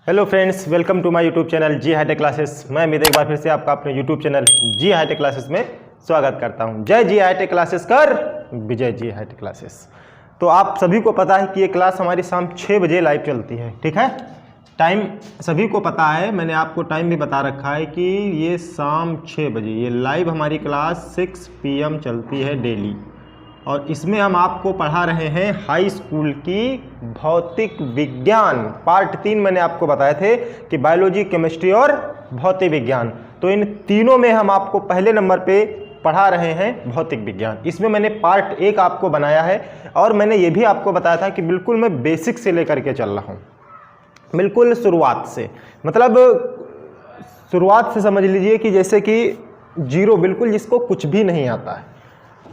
Hello friends, welcome to my YouTube channel G hitech classes. मैं अमित एक बार फिर से आपका अपने YouTube channel G hitech classes में स्वागत करता हूं। जय जी हाईटेक क्लासेस कर विजय जी हाईटेक क्लासेस। तो आप सभी को पता है कि ये क्लास हमारी शाम 6 बजे लाइव चलती है, ठीक है। टाइम सभी को पता है, मैंने आपको टाइम भी बता रखा है कि ये शाम 6 बजे ये लाइव हमारी क्लास 6 PM चलती है डेली। और इसमें हम आपको पढ़ा रहे हैं हाई स्कूल की भौतिक विज्ञान पार्ट 3। मैंने आपको बताए थे कि बायोलॉजी, केमिस्ट्री और भौतिक विज्ञान। तो इन तीनों में हम आपको पहले नंबर पे पढ़ा रहे हैं भौतिक विज्ञान। इसमें मैंने पार्ट 1 आपको बनाया है और मैंने ये भी आपको बताया था कि बिल्कुल मैं बेसिक से लेकर के चल रहा हूँ, बिल्कुल शुरुआत से। मतलब शुरुआत से समझ लीजिए कि जैसे कि जीरो, बिल्कुल जिसको कुछ भी नहीं आता है।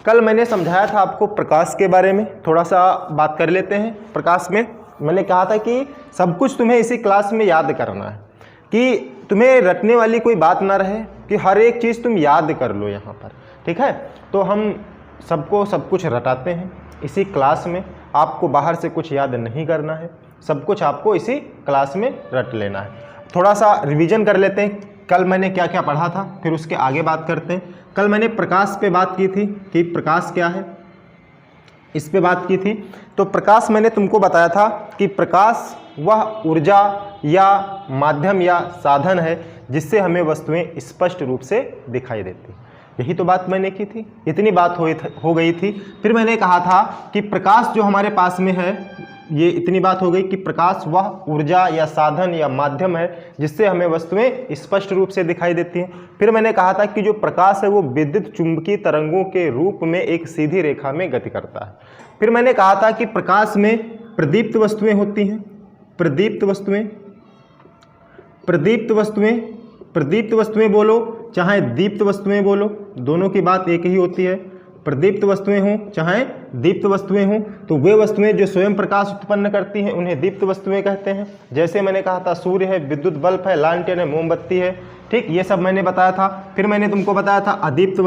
कल मैंने समझाया था आपको प्रकाश के बारे में, थोड़ा सा बात कर लेते हैं। प्रकाश में मैंने कहा था कि सब कुछ तुम्हें इसी क्लास में याद करना है, कि तुम्हें रटने वाली कोई बात ना रहे, कि हर एक चीज़ तुम याद कर लो यहाँ पर, ठीक है। तो हम सबको सब कुछ रटाते हैं इसी क्लास में। आपको बाहर से कुछ याद नहीं करना है, सब कुछ आपको इसी क्लास में रट लेना है। थोड़ा सा रिवीजन कर लेते हैं, कल मैंने क्या क्या पढ़ा था, फिर उसके आगे बात करते हैं। कल मैंने प्रकाश पे बात की थी कि प्रकाश क्या है, इस पे बात की थी। तो प्रकाश मैंने तुमको बताया था कि प्रकाश वह ऊर्जा या माध्यम या साधन है जिससे हमें वस्तुएं स्पष्ट रूप से दिखाई देती। यही तो बात मैंने की थी, इतनी बात हो गई थी। फिर मैंने कहा था कि प्रकाश जो हमारे पास में है, ये इतनी बात हो गई कि प्रकाश वह ऊर्जा या साधन या माध्यम है जिससे हमें वस्तुएं स्पष्ट रूप से दिखाई देती हैं। फिर मैंने कहा था कि जो प्रकाश है वो विद्युत चुंबकीय तरंगों के रूप में एक सीधी रेखा में गति करता है। फिर मैंने कहा था कि प्रकाश में प्रदीप्त वस्तुएं होती हैं, प्रदीप्त वस्तुएं बोलो चाहे दीप्त वस्तुएं बोलो, दोनों की बात एक ही होती है। प्रदीप्त वस्तुएं हों चाहे दीप्त वस्तुएं हों, तो वे वस्तुएं जो स्वयं प्रकाश उत्पन्न करती हैं उन्हें दीप्त वस्तुएं कहते हैं। जैसे मैंने कहा था सूर्य है, विद्युत बल्ब है, लालटेन है, मोमबत्ती है, ठीक, ये सब मैंने बताया था। फिर मैंने तुमको बताया था अदीप्त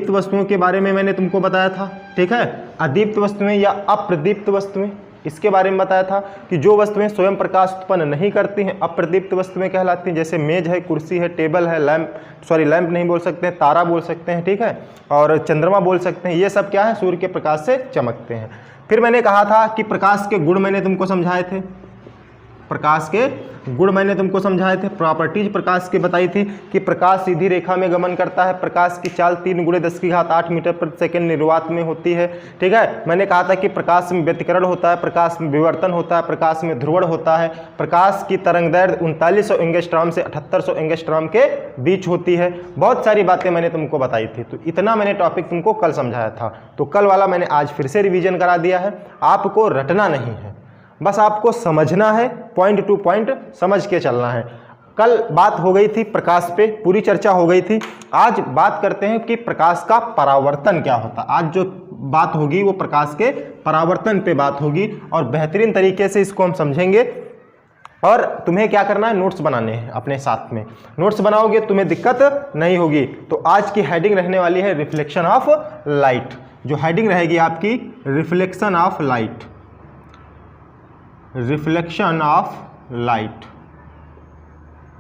वस्तुओं के बारे में मैंने तुमको बताया था, ठीक है। अदीप्त वस्तुएं या अप्रदीप्त वस्तुएं, इसके बारे में बताया था कि जो वस्तुएं स्वयं प्रकाश उत्पन्न नहीं करती हैं अप्रदीप्त वस्तुएं कहलाती हैं। जैसे मेज है, कुर्सी है, टेबल है, लैंप नहीं बोल सकते हैं, तारा बोल सकते हैं, ठीक है, और चंद्रमा बोल सकते हैं। ये सब क्या है, सूर्य के प्रकाश से चमकते हैं। फिर मैंने कहा था कि प्रकाश के गुण मैंने तुमको समझाए थे, प्रॉपर्टीज प्रकाश के बताई थी कि प्रकाश सीधी रेखा में गमन करता है, प्रकाश की चाल 3 × 10⁸ मीटर प्रति सेकंड निर्वात में होती है, ठीक है। मैंने कहा था कि प्रकाश में व्यतिकरण होता है, प्रकाश में विवर्तन होता है, प्रकाश में ध्रुवण होता है, प्रकाश की तरंगदैर्घ्य 3900 एंगस्ट्रॉम से 7800 एंगस्ट्रॉम के बीच होती है। बहुत सारी बातें मैंने तुमको बताई थी। तो इतना मैंने टॉपिक तुमको कल समझाया था, तो कल वाला मैंने आज फिर से रिवीजन करा दिया है। आपको रटना नहीं है, बस आपको समझना है, पॉइंट टू पॉइंट समझ के चलना है। कल बात हो गई थी प्रकाश पे, पूरी चर्चा हो गई थी। आज बात करते हैं कि प्रकाश का परावर्तन क्या होता है। आज जो बात होगी वो प्रकाश के परावर्तन पे बात होगी और बेहतरीन तरीके से इसको हम समझेंगे। और तुम्हें क्या करना है, नोट्स बनाने हैं अपने साथ में। नोट्स बनाओगे तुम्हें दिक्कत नहीं होगी। तो आज की हेडिंग रहने वाली है रिफ्लेक्शन ऑफ लाइट। जो हेडिंग रहेगी आपकी reflection of light, reflection of light,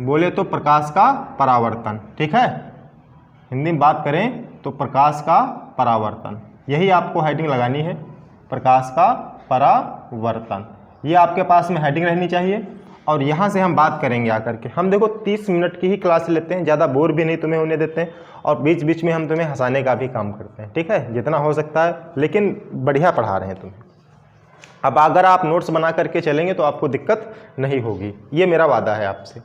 बोले तो प्रकाश का परावर्तन, ठीक है। हिंदी में बात करें तो प्रकाश का परावर्तन, यही आपको हेडिंग लगानी है, प्रकाश का परावर्तन। ये आपके पास में हेडिंग रहनी चाहिए। और यहाँ से हम बात करेंगे आकर के। हम देखो 30 मिनट की ही क्लास लेते हैं, ज़्यादा बोर भी नहीं तुम्हें होने देते हैं, और बीच बीच में हम तुम्हें हंसाने का भी काम करते हैं, ठीक है, जितना हो सकता है, लेकिन बढ़िया पढ़ा रहे हैं तुम्हें। अब अगर आप नोट्स बना करके चलेंगे तो आपको दिक्कत नहीं होगी, ये मेरा वादा है आपसे।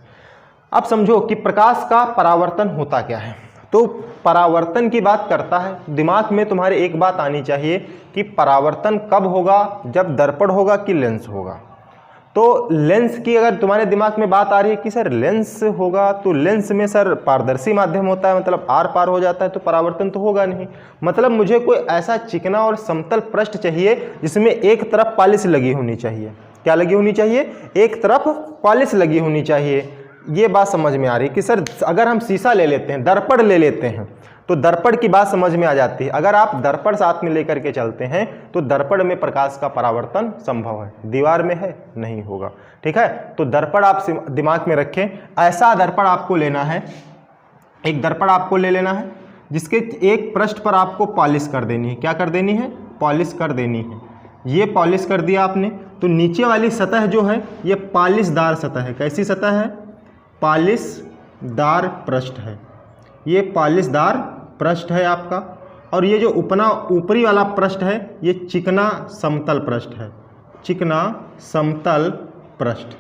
अब समझो कि प्रकाश का परावर्तन होता क्या है। तो परावर्तन की बात करता है, दिमाग में तुम्हारे एक बात आनी चाहिए कि परावर्तन कब होगा, जब दर्पण होगा कि लेंस होगा। तो लेंस की अगर तुम्हारे दिमाग में बात आ रही है कि सर लेंस होगा, तो लेंस में सर पारदर्शी माध्यम होता है, मतलब आर पार हो जाता है, तो परावर्तन तो होगा नहीं। मतलब मुझे कोई ऐसा चिकना और समतल पृष्ठ चाहिए जिसमें एक तरफ पॉलिश लगी होनी चाहिए। क्या लगी होनी चाहिए, एक तरफ पॉलिश लगी होनी चाहिए। ये बात समझ में आ रही कि सर अगर हम शीशा ले लेते हैं, दर्पण ले लेते हैं, तो दर्पण की बात समझ में आ जाती है। अगर आप दर्पण साथ में लेकर के चलते हैं तो दर्पण में प्रकाश का परावर्तन संभव है, दीवार में है नहीं होगा। ठीक है, तो दर्पण आप दिमाग में रखें। ऐसा दर्पण आपको लेना है, एक दर्पण आपको ले लेना है जिसके एक पृष्ठ पर आपको पॉलिश कर देनी है। क्या कर देनी है? पॉलिश कर देनी है। ये पॉलिश कर दिया आपने, तो नीचे वाली सतह जो है ये पॉलिशदार सतह है। कैसी सतह है? पॉलिशदार पृष्ठ है। ये पॉलिशदार पृष्ठ है आपका। और ये जो ऊपरी वाला पृष्ठ है ये चिकना समतल पृष्ठ है। चिकना समतल पृष्ठ,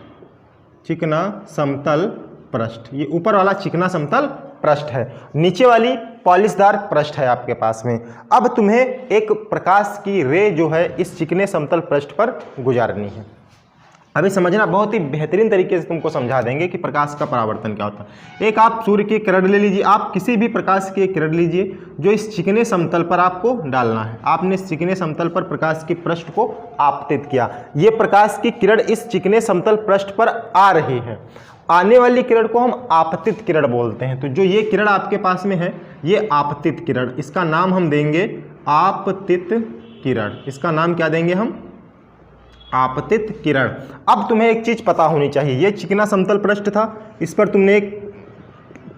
चिकना समतल पृष्ठ, ये ऊपर वाला चिकना समतल पृष्ठ है, नीचे वाली पॉलिशदार पृष्ठ है आपके पास में। अब तुम्हें एक प्रकाश की रे जो है इस चिकने समतल पृष्ठ पर गुजारनी है। अभी समझना, बहुत ही बेहतरीन तरीके से तुमको समझा देंगे कि प्रकाश का परावर्तन क्या होता है। एक आप सूर्य की किरण ले लीजिए, आप किसी भी प्रकाश की किरण लीजिए जो इस चिकने समतल पर आपको डालना है। आपने इस चिकने समतल पर प्रकाश की पृष्ठ को आपतित किया। ये प्रकाश की किरण इस चिकने समतल पृष्ठ पर आ रही है। आने वाली किरण को हम आपतित किरण बोलते हैं। तो जो ये किरण आपके पास में है ये आपतित किरण, इसका नाम हम देंगे आपतित किरण। इसका नाम क्या देंगे हम? आपतित किरण। अब तुम्हें एक चीज पता होनी चाहिए, ये चिकना समतल पृष्ठ था, इस पर तुमने एक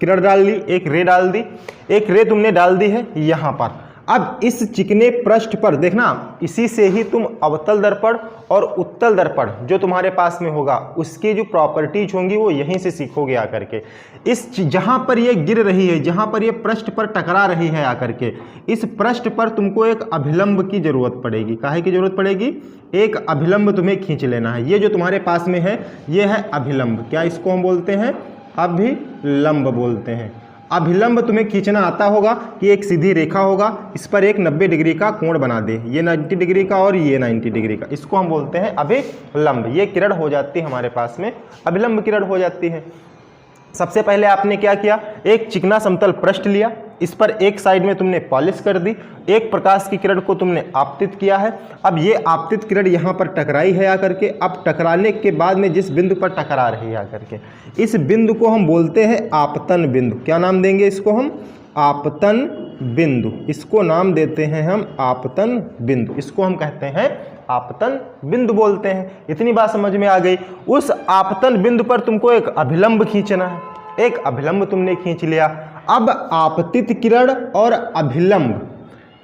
किरण डाल ली, एक रे डाल दी, एक रे तुमने डाल दी है यहाँ पर। अब इस चिकने पृष्ठ पर देखना, इसी से ही तुम अवतल दर्पण और उत्तल दर्पण जो तुम्हारे पास में होगा उसकी जो प्रॉपर्टीज होंगी वो यहीं से सीखोगे आकर के। इस जहाँ पर ये गिर रही है, जहाँ पर ये पृष्ठ पर टकरा रही है आकर के, इस पृष्ठ पर तुमको एक अभिलंब की जरूरत पड़ेगी। काहे की जरूरत पड़ेगी? एक अभिलंब तुम्हें खींच लेना है। ये जो तुम्हारे पास में है ये है अभिलंब। क्या इसको हम बोलते हैं? अभिलंब बोलते हैं। अभिलंब तुम्हें खींचना आता होगा कि एक सीधी रेखा होगा, इस पर एक 90 डिग्री का कोण बना दे, ये 90 डिग्री का और ये 90 डिग्री का, इसको हम बोलते हैं अभिलंब। ये किरण हो जाती है हमारे पास में, अभिलंब किरण हो जाती है। सबसे पहले आपने क्या किया? एक चिकना समतल पृष्ठ लिया, इस पर एक साइड में तुमने पॉलिश कर दी, एक प्रकाश की किरण को तुमने आपतित किया है। अब ये आपतित किरण यहाँ पर टकराई है आकर के। अब टकराने के बाद में जिस बिंदु पर टकरा रही है आकर के, इस बिंदु को हम बोलते हैं आपतन बिंदु। क्या नाम देंगे इसको हम? आपतन बिंदु। इसको नाम देते हैं हम आपतन बिंदु। इसको हम कहते हैं आपतन बिंदु बोलते हैं। इतनी बात समझ में आ गई। उस आपतन बिंदु पर तुमको एक अभिलंब खींचना है, एक अभिलंब तुमने खींच लिया। अब आपतित किरण और अभिलंब,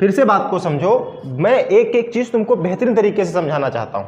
फिर से बात को समझो, मैं एक एक चीज तुमको बेहतरीन तरीके से समझाना चाहता हूं।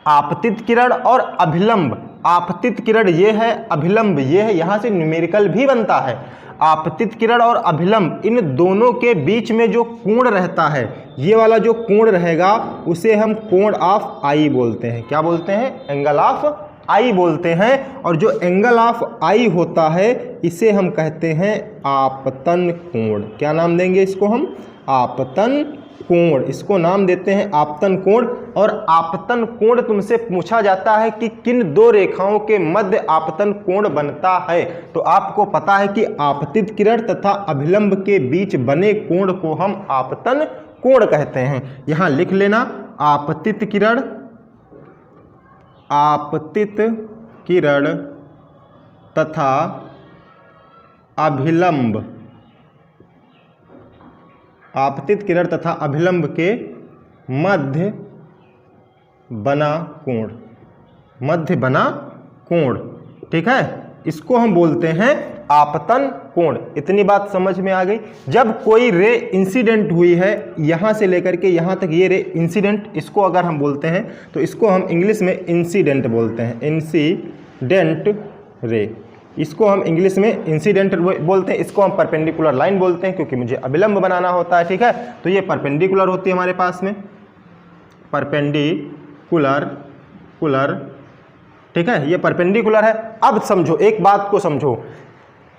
आपतित किरण और अभिलंब, आपतित किरण ये है, अभिलंब ये है, यहां से न्यूमेरिकल भी बनता है। आपतित किरण और अभिलंब, इन दोनों के बीच में जो कोण रहता है, ये वाला जो कोण रहेगा उसे हम कोण ऑफ आई बोलते हैं। क्या बोलते हैं? एंगल ऑफ आई बोलते हैं। और जो एंगल ऑफ आई होता है इसे हम कहते हैं आपतन कोण। क्या नाम देंगे इसको हम? आपतन कोण। इसको नाम देते हैं आपतन कोण। और आपतन कोण तुमसे पूछा जाता है कि किन दो रेखाओं के मध्य आपतन कोण बनता है, तो आपको पता है कि आपतित किरण तथा अभिलंब के बीच बने कोण को हम आपतन कोण कहते हैं। यहां लिख लेना, आपतित किरण, आपतित किरण तथा अभिलंब, आपतित किरण तथा अभिलंब के मध्य बना कोण, मध्य बना कोण। ठीक है, इसको हम बोलते हैं आपतन कोण। इतनी बात समझ में आ गई। जब कोई रे इंसिडेंट हुई है यहाँ से लेकर के यहाँ तक, ये रे इंसिडेंट, इसको अगर हम बोलते हैं तो इसको हम इंग्लिश में इंसिडेंट बोलते हैं। इंसिडेंट रे, इसको हम इंग्लिश में इंसिडेंट बोलते हैं। इसको हम परपेंडिकुलर लाइन बोलते हैं क्योंकि मुझे अभिलंब बनाना होता है। ठीक है, तो ये परपेंडिकुलर होती है हमारे पास में, परपेंडिकुलर, ठीक है, ये परपेंडिकुलर है। अब समझो, एक बात को समझो,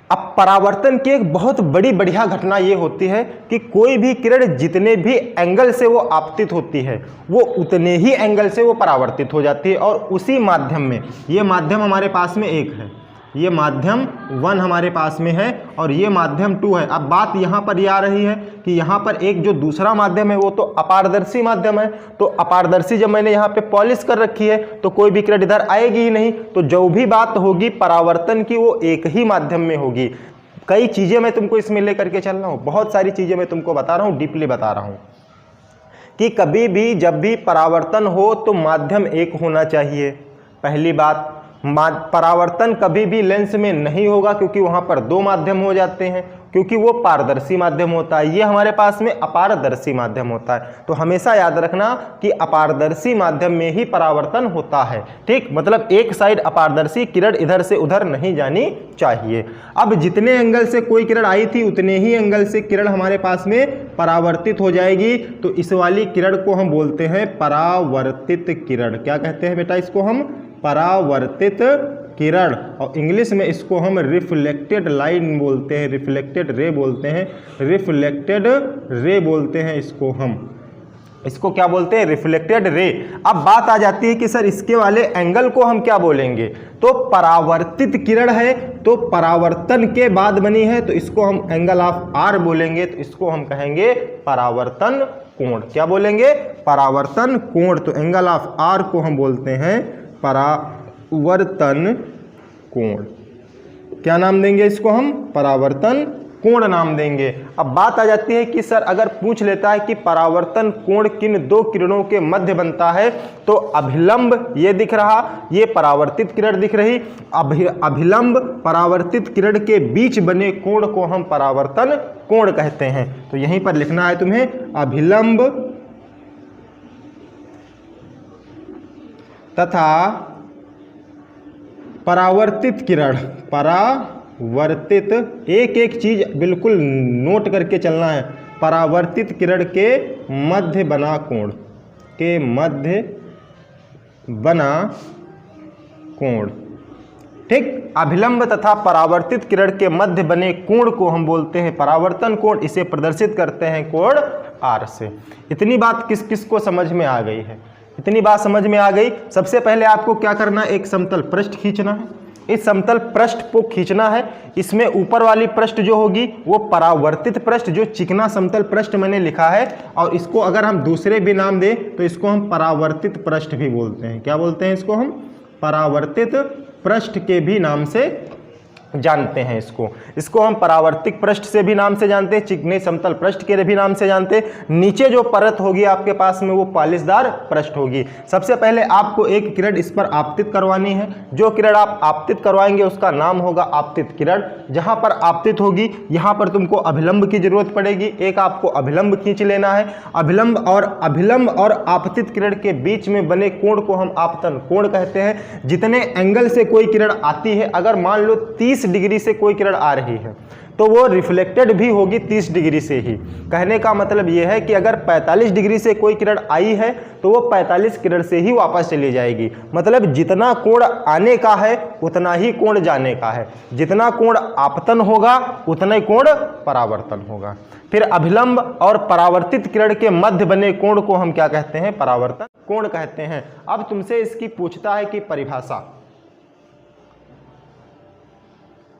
अब परावर्तन की एक बहुत बड़ी बढ़िया घटना ये होती है कि कोई भी किरण जितने भी एंगल से वो आपतित होती है वो उतने ही एंगल से वो परावर्तित हो जाती है। और उसी माध्यम में, ये माध्यम हमारे पास में एक है, ये माध्यम 1 हमारे पास में है और ये माध्यम 2 है। अब बात यहाँ पर ये आ रही है कि यहाँ पर एक जो दूसरा माध्यम है वो तो अपारदर्शी माध्यम है। तो अपारदर्शी जब मैंने यहाँ पे पॉलिश कर रखी है तो कोई भी किरण इधर आएगी ही नहीं। तो जो भी बात होगी परावर्तन की वो एक ही माध्यम में होगी। कई चीज़ें मैं तुमको इसमें लेकर के चल रहा हूँ, बहुत सारी चीज़ें मैं तुमको बता रहा हूँ, डीपली बता रहा हूँ कि कभी भी जब भी परावर्तन हो तो माध्यम एक होना चाहिए। पहली बात, परावर्तन कभी भी लेंस में नहीं होगा क्योंकि वहाँ पर दो माध्यम हो जाते हैं, क्योंकि वो पारदर्शी माध्यम होता है, ये हमारे पास में अपारदर्शी माध्यम होता है। तो हमेशा याद रखना कि अपारदर्शी माध्यम में ही परावर्तन होता है, ठीक। मतलब एक साइड अपारदर्शी, किरण इधर से उधर नहीं जानी चाहिए। अब जितने एंगल से कोई किरण आई थी उतने ही एंगल से किरण हमारे पास में परावर्तित हो जाएगी। तो इस वाली किरण को हम बोलते हैं परावर्तित किरण। क्या कहते हैं बेटा इसको हम? परावर्तित किरण। और इंग्लिश में इसको हम रिफ्लेक्टेड लाइन बोलते हैं, रिफ्लेक्टेड रे बोलते हैं, रिफ्लेक्टेड रे बोलते हैं इसको हम। इसको क्या बोलते हैं? Reflected ray. अब बात आ जाती है कि सर इसके वाले एंगल को हम क्या बोलेंगे? तो परावर्तित किरण है तो परावर्तन के बाद बनी है तो इसको हम एंगल ऑफ आर बोलेंगे, तो इसको हम कहेंगे परावर्तन कोण। क्या बोलेंगे? परावर्तन कोण। तो एंगल ऑफ आर को हम बोलते हैं परावर्तन कोण। क्या नाम देंगे इसको हम? परावर्तन कोण नाम देंगे। अब बात आ जाती है कि सर अगर पूछ लेता है कि परावर्तन कोण किन दो किरणों के मध्य बनता है, तो अभिलंब ये दिख रहा, ये परावर्तित किरण दिख रही, अभिलंब परावर्तित किरण के बीच बने कोण को हम परावर्तन कोण कहते हैं। तो यहीं पर लिखना है तुम्हें, अभिलंब तथा परावर्तित किरण। परावर्तित, एक एक चीज बिल्कुल नोट करके चलना है। परावर्तित किरण के मध्य बना कोण, के मध्य बना कोण, ठीक। अभिलंब तथा परावर्तित किरण के मध्य बने कोण को हम बोलते हैं परावर्तन कोण। इसे प्रदर्शित करते हैं कोण आर से। इतनी बात किस किस को समझ में आ गई है? इतनी बात समझ में आ गई। सबसे पहले आपको क्या करना है? एक समतल पृष्ठ खींचना है। इस समतल पृष्ठ को खींचना है। इसमें ऊपर वाली पृष्ठ जो होगी वो परावर्तित पृष्ठ, जो चिकना समतल पृष्ठ मैंने लिखा है, और इसको अगर हम दूसरे भी नाम दें तो इसको हम परावर्तित पृष्ठ भी बोलते हैं। क्या बोलते हैं इसको हम? परावर्तित पृष्ठ के भी नाम से जानते हैं इसको हम परावर्तित पृष्ठ से भी नाम से जानते हैं, चिकने समतल पृष्ठ के भी नाम से जानते हैं। नीचे जो परत होगी आपके पास में वो पालिशदार पृष्ठ होगी। सबसे पहले आपको एक किरण इस पर आपतित करवानी है। जो किरण आप आपतित करवाएंगे उसका नाम होगा आपतित किरण। जहां पर आपतित होगी यहां पर तुमको अभिलंब की जरूरत पड़ेगी। एक आपको अभिलंब खींच लेना है। अभिलंब और आपतित किरण के बीच में बने कोण को हम आपतन कोण कहते हैं। जितने एंगल से कोई किरण आती है, अगर मान लो 30 डिग्री से कोई किरण आ रही है तो वो रिफ्लेक्टेड भी होगी 30 डिग्री से ही। कहने का मतलब ये है कि अगर 45 डिग्री से कोई किरण आई है तो वो 45 किरण से ही वापस चली जाएगी। मतलब जितना कोण आने का है उतना ही कोण जाने का है। जितना कोण आपतन होगा उतना ही कोण परावर्तन होगा। फिर अभिलंब और परावर्तित किरण के मध्य बने कोण को हम क्या कहते हैं? परावर्तन कोण कहते हैं। अब तुमसे इसकी पूछता है कि परिभाषा।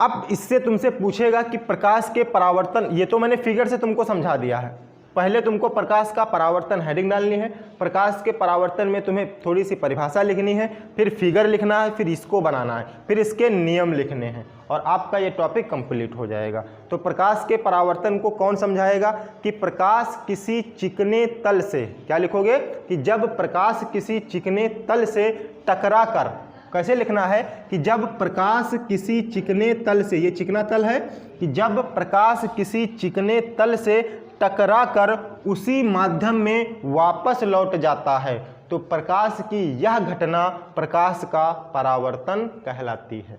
अब इससे तुमसे पूछेगा कि प्रकाश के परावर्तन, ये तो मैंने फिगर से तुमको समझा दिया है। पहले तुमको प्रकाश का परावर्तन हेडिंग डालनी है। प्रकाश के परावर्तन में तुम्हें थोड़ी सी परिभाषा लिखनी है, फिर फिगर लिखना है, फिर इसको बनाना है, फिर इसके नियम लिखने हैं और आपका ये टॉपिक कंप्लीट हो जाएगा। तो प्रकाश के परावर्तन को कौन समझाएगा? कि प्रकाश किसी चिकने तल से, क्या लिखोगे? कि जब प्रकाश किसी चिकने तल से टकरा कर, कैसे लिखना है? कि जब प्रकाश किसी चिकने तल से, ये चिकना तल है, कि जब प्रकाश किसी चिकने तल से टकरा कर उसी माध्यम में वापस लौट जाता है तो प्रकाश की यह घटना प्रकाश का परावर्तन कहलाती है।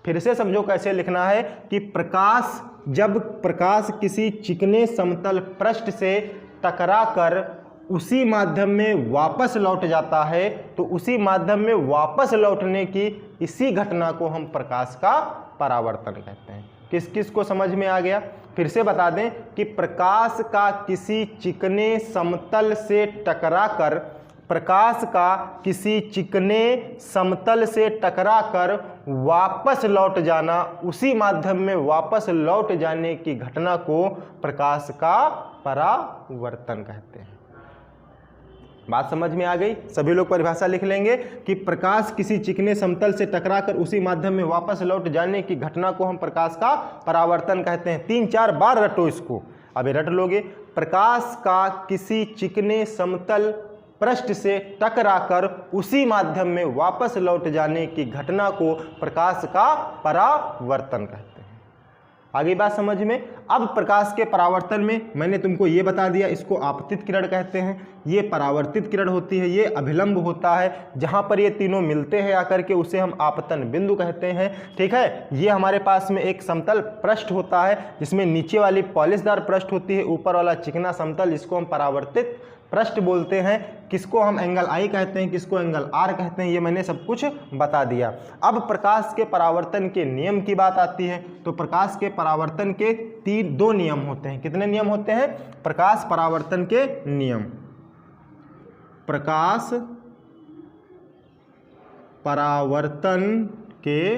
फिर से समझो कैसे लिखना है कि प्रकाश, जब प्रकाश किसी चिकने समतल पृष्ठ से टकरा कर उसी माध्यम में वापस लौट जाता है तो उसी माध्यम में वापस लौटने की इसी घटना को हम प्रकाश का परावर्तन कहते हैं। किस किस को समझ में आ गया? फिर से बता दें कि प्रकाश का किसी चिकने समतल से टकराकर, प्रकाश का किसी चिकने समतल से टकराकर वापस लौट जाना, उसी माध्यम में वापस लौट जाने की घटना को प्रकाश का परावर्तन कहते हैं। बात समझ में आ गई? सभी लोग परिभाषा लिख लेंगे कि प्रकाश किसी चिकने समतल से टकराकर उसी माध्यम में वापस लौट जाने की घटना को हम प्रकाश का परावर्तन कहते हैं। 3-4 बार रटो इसको, अभी रट लोगे। प्रकाश का किसी चिकने समतल पृष्ठ से टकराकर उसी माध्यम में वापस लौट जाने की घटना को प्रकाश का परावर्तन कहते हैं। आगे बात समझ में। अब प्रकाश के परावर्तन में मैंने तुमको ये बता दिया, इसको आपतित किरण कहते हैं, ये परावर्तित किरण होती है, ये अभिलंब होता है। जहाँ पर ये तीनों मिलते हैं आकर के उसे हम आपतन बिंदु कहते हैं। ठीक है, ये हमारे पास में एक समतल पृष्ठ होता है जिसमें नीचे वाली पॉलिशदार पृष्ठ होती है, ऊपर वाला चिकना समतल जिसको हम परावर्तित पृष्ठ बोलते हैं। किसको हम एंगल आई कहते हैं, किसको एंगल आर कहते हैं, ये मैंने सब कुछ बता दिया। अब प्रकाश के परावर्तन के नियम की बात आती है। तो प्रकाश के परावर्तन के 2 नियम होते हैं। कितने नियम होते हैं? प्रकाश परावर्तन के नियम, प्रकाश परावर्तन के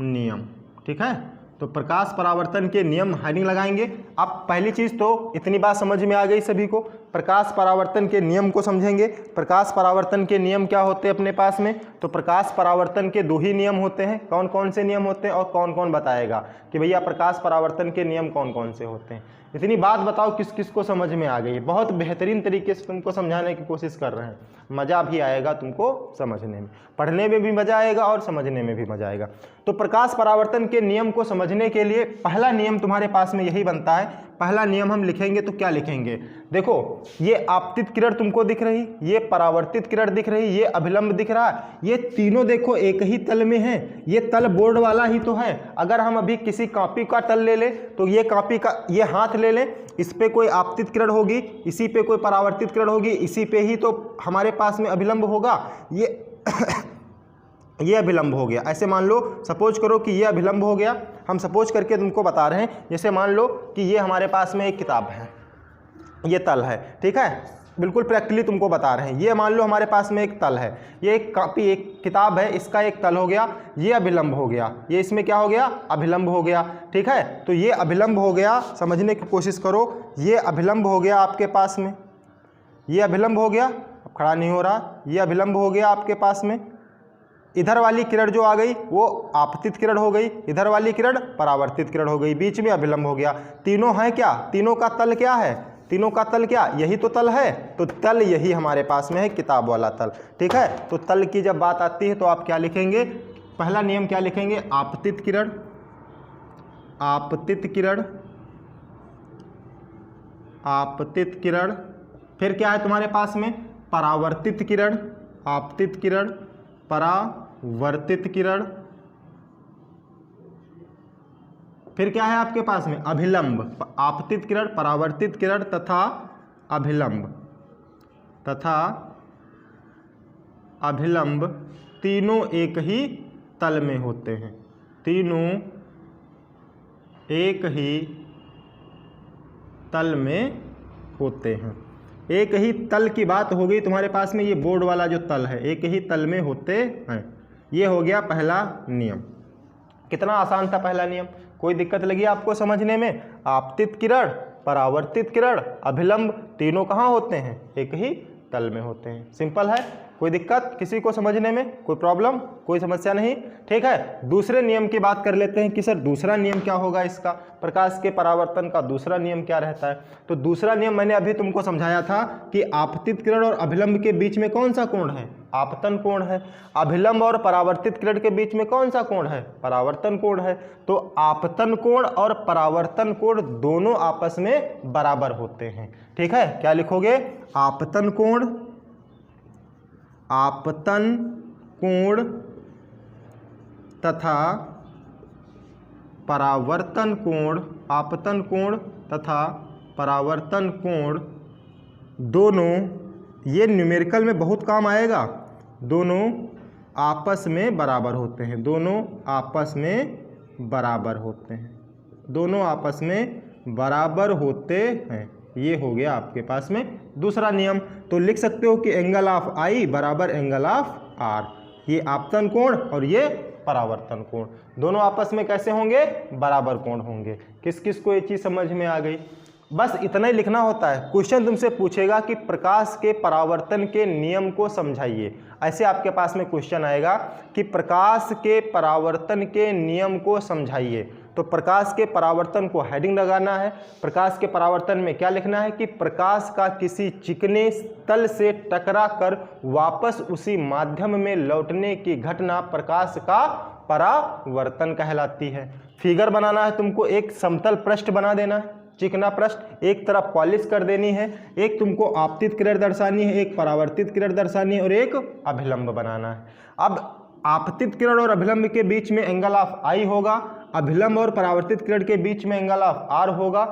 नियम। ठीक है, तो प्रकाश परावर्तन के नियम हेडिंग लगाएंगे। अब पहली चीज तो इतनी बात समझ में आ गई सभी को, प्रकाश परावर्तन के नियम को समझेंगे। प्रकाश परावर्तन के नियम क्या होते हैं अपने पास में? तो प्रकाश परावर्तन के 2 ही नियम होते हैं। कौन कौन से नियम होते हैं और कौन कौन बताएगा कि भैया प्रकाश परावर्तन के नियम कौन कौन से होते हैं? इतनी बात बताओ किस किस को समझ में आ गई? बहुत बेहतरीन तरीके से तुमको समझाने की कोशिश कर रहे हैं, मज़ा भी आएगा तुमको समझने में, पढ़ने में भी मज़ा आएगा और समझने में भी मज़ा आएगा। तो प्रकाश परावर्तन के नियम को समझने के लिए पहला नियम तुम्हारे पास में यही बनता है। पहला नियम हम लिखेंगे तो क्या लिखेंगे? देखो, ये आपतित किरण तुमको दिख रही, ये परावर्तित किरण दिख रही, ये अभिलंब दिख रहा, ये तीनों देखो एक ही तल में है। ये तल बोर्ड वाला ही तो है। अगर हम अभी किसी कॉपी का तल ले लें तो ये कॉपी का ये हाथ ले लें, इस पे कोई आपतित किरण होगी, इसी पे कोई परावर्तित किरण होगी, इसी पे ही तो हमारे पास में अभिलंब होगा। ये अभिलंब हो गया। ऐसे मान लो, सपोज करो कि ये अभिलंब हो गया। हम सपोज करके तुमको बता रहे हैं, जैसे मान लो कि ये हमारे पास में एक किताब है, ये तल है। ठीक है, बिल्कुल प्रैक्टिकली तुमको बता रहे हैं। ये मान लो हमारे पास में एक तल है, ये एक कॉपी एक किताब है, इसका एक तल हो गया, ये अभिलंब हो गया, ये इसमें क्या हो गया? अभिलंब हो गया। ठीक है, तो ये अभिलंब हो गया, समझने की कोशिश करो। ये अभिलंब हो गया आपके पास में, ये अभिलंब हो गया, अब खड़ा नहीं हो रहा, ये अभिलंब हो गया आपके पास में। इधर वाली किरण जो आ गई वो आपतित किरण हो गई, इधर वाली किरण परावर्तित किरण हो गई, बीच में अभिलंब हो गया। तीनों हैं क्या? तीनों का तल क्या है? तीनों का तल क्या? यही तो तल है। तो तल यही हमारे पास में है, किताब वाला तल। ठीक है, तो तल की जब बात आती है तो आप क्या लिखेंगे? पहला नियम क्या लिखेंगे? आपतित किरण, आपतित किरण, आपतित किरण। फिर क्या है तुम्हारे पास में? परावर्तित किरण, आपतित किरण, परावर्तित किरण। फिर क्या है आपके पास में? अभिलंब। आपतित किरण, परावर्तित किरण तथा अभिलंब, तथा अभिलंब तीनों एक ही तल में होते हैं। तीनों एक ही तल में होते हैं। एक ही तल की बात हो गई तुम्हारे पास में, ये बोर्ड वाला जो तल है एक ही तल में होते हैं। ये हो गया पहला नियम। कितना आसान था पहला नियम? कोई दिक्कत लगी आपको समझने में? आपतित किरण, परावर्तित किरण, अभिलंब तीनों कहाँ होते हैं? एक ही तल में होते हैं। सिंपल है, कोई दिक्कत किसी को समझने में? कोई प्रॉब्लम, कोई समस्या नहीं? ठीक है, दूसरे नियम की बात कर लेते हैं कि सर दूसरा नियम क्या होगा इसका? प्रकाश के परावर्तन का दूसरा नियम क्या रहता है? तो दूसरा नियम मैंने अभी तुमको समझाया था कि आपतित किरण और अभिलंब के बीच में कौन सा कोण है? आपतन कोण है। अभिलंब और परावर्तित किरण के बीच में कौन सा कोण है? परावर्तन कोण है। तो आपतन कोण और परावर्तन कोण दोनों आपस में बराबर होते हैं। ठीक है, क्या लिखोगे? आपतन कोण, आपतन कोण तथा परावर्तन कोण, आपतन कोण तथा परावर्तन कोण दोनों, ये न्यूमेरिकल में बहुत काम आएगा, दोनों आपस में बराबर होते हैं। दोनों आपस में बराबर होते हैं। दोनों आपस में बराबर होते हैं। ये हो गया आपके पास में दूसरा नियम। तो लिख सकते हो कि एंगल ऑफ आई बराबर एंगल ऑफ आर। ये आपतन कोण और ये परावर्तन कोण दोनों आपस में कैसे होंगे? बराबर कोण होंगे। किस किस को ये चीज़ समझ में आ गई? बस इतना ही लिखना होता है। क्वेश्चन तुमसे पूछेगा कि प्रकाश के परावर्तन के नियम को समझाइए, ऐसे आपके पास में क्वेश्चन आएगा कि प्रकाश के परावर्तन के नियम को समझाइए। तो प्रकाश के परावर्तन को हेडिंग लगाना है। प्रकाश के परावर्तन में क्या लिखना है कि प्रकाश का किसी चिकने तल से टकरा कर वापस उसी माध्यम में लौटने की घटना प्रकाश का परावर्तन कहलाती है। फिगर बनाना है तुमको, एक समतल पृष्ठ बना देना है, चिकना पृष्ठ, एक तरफ पॉलिश कर देनी है, एक तुमको आपतित किरण दर्शानी है, एक परावर्तित किरण दर्शानी है और एक अभिलंब बनाना है। अब आपतित किरण और अभिलंब के बीच में एंगल ऑफ आई होगा, अभिलंब और परावर्तित किरण के बीच में एंगल ऑफ आर होगा।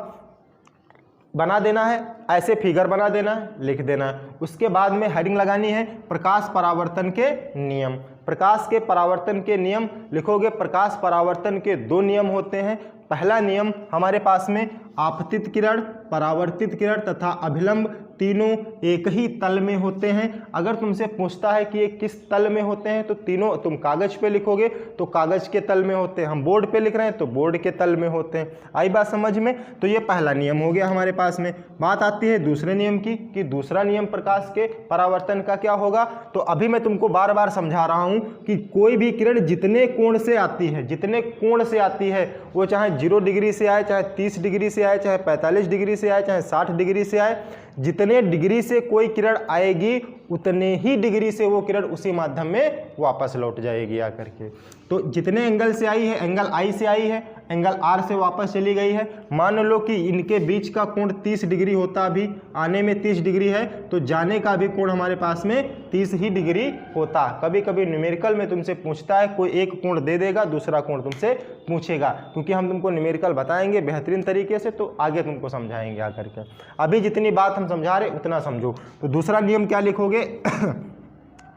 बना देना है, ऐसे फिगर बना देना है, लिख देना है। उसके बाद में हेडिंग लगानी है प्रकाश परावर्तन के नियम। प्रकाश के परावर्तन के नियम लिखोगे। प्रकाश परावर्तन के दो नियम होते हैं। पहला नियम हमारे पास में आपतित किरण, परावर्तित किरण तथा अभिलंब तीनों एक ही तल में होते हैं। अगर तुमसे पूछता है कि ये किस तल में होते हैं तो तीनों तुम कागज पे लिखोगे तो कागज के तल में होते हैं, हम बोर्ड पे लिख रहे हैं तो बोर्ड के तल में होते हैं। आई बात समझ में? तो ये पहला नियम हो गया हमारे पास में। बात आती है दूसरे नियम की कि दूसरा नियम प्रकाश के परावर्तन का क्या होगा। तो अभी मैं तुमको बार बार समझा रहा हूं कि कोई भी किरण जितने कोण से आती है, जितने कोण से आती है, वो चाहे 0 डिग्री से आए, चाहे 30 डिग्री से आए, चाहे 45 डिग्री से आए, चाहे 60 डिग्री से आए, जितने डिग्री से कोई किरण आएगी उतने ही डिग्री से वो किरण उसी माध्यम में वापस लौट जाएगी आकर के। तो जितने एंगल से आई है, एंगल आई से आई है, एंगल आर से वापस चली गई है। मान लो कि इनके बीच का कोण 30 डिग्री होता, अभी आने में 30 डिग्री है तो जाने का भी कोण हमारे पास में 30 ही डिग्री होता। कभी कभी न्यूमेरिकल में तुमसे पूछता है, कोई एक कोण दे देगा, दूसरा कोण तुमसे पूछेगा, क्योंकि हम तुमको न्यूमेरिकल बताएंगे बेहतरीन तरीके से, तो आगे तुमको समझाएंगे आकर के। अभी जितनी बात हम समझा रहे उतना समझो। तो दूसरा नियम क्या लिखोगे?